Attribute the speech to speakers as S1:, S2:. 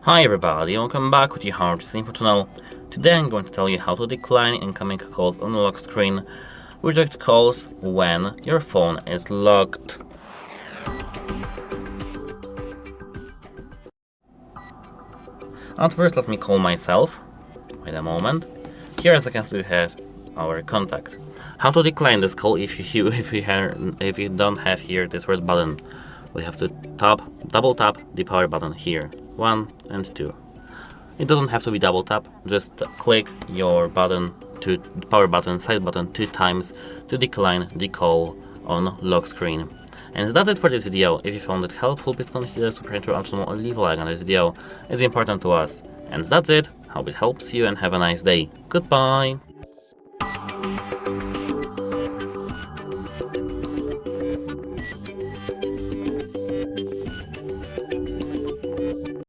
S1: Hi everybody, welcome back with your HardReset.Info channel. Today I'm going to tell you how to decline incoming calls on the lock screen, reject calls when your phone is locked. At first let me call myself. Wait a moment. Here as I can see we have our contact. How to decline this call if you don't have here this red button. We have to double tap the power button here. 1 and 2. It doesn't have to be double tap, just click your button to power button, side button 2 times to decline the call on lock screen. And that's it for this video. If you found it helpful, please consider subscribing to our channel or leave a like on this video. It's important to us. And that's it. Hope it helps you and have a nice day. Goodbye.